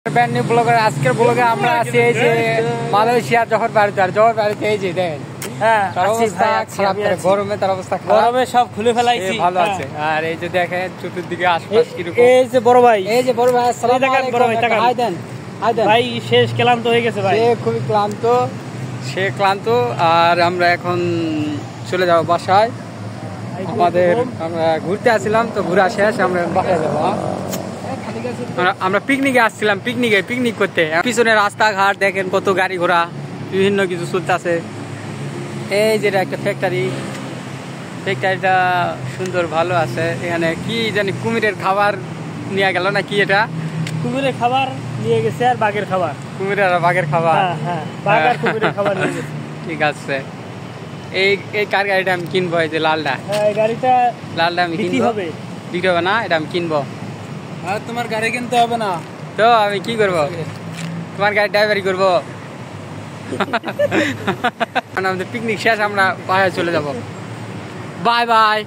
brand new blogger আজকের ব্লগে আমরা আছি এই যে মালয়েশিয়া জহর বাড়িতে আর জহর বাড়িতে এই যে দেখেন তার অবস্থা খারাপ করে গরমে তার অবস্থা খারাপ গরমে সব খুলে ফেলাইছি ভালো আছে আর এই যে দেখেন চতুর্দিকে আশপাশ কি রকম এই যে বড় ভাই আসসালামু আলাইকুম হাই দেন ভাই শেষ ক্লান্ত হয়ে গেছে ভাই সে খুবই ক্লান্ত আর আমরা এখন চলে যাব বাসায় আমরা ঘুরতে আসছিলাম তো ঘুরে শেষ আমরা বাসায় যাবো আমরা পিকনিকে আসছিলাম পিকনিক করতে পিছনে রাস্তাঘাট দেখেন কত গাড়ি ঘোড়া বিভিন্ন কিছু চলতেছে এই যেটা একটা ফ্যাক্টরিটা সুন্দর ভালো আছে এখানে কি জানি কুমিরের খাবার নিয়ে গেল না কি এটা কুমিরের খাবার নিয়ে গেছে আর বাঘের খাবার কুমিরের আর বাঘের খাবার বাঘ আর কুমিরের খাবার নিয়ে গেছে ঠিক আছে এই কার গাড়িটা আমি কিনবো এই যে লালটা এই গাড়িটা আমি কিনবো বিক্রি হবে না এটা আমি কিনবো আর তোমার গাড়ি কিনতে হবে না তো আমি কি করবো তোমার গাড়ি ড্রাইভারি করবো আমাদের পিকনিক শেষ আমরা বাসায় চলে যাবো বাই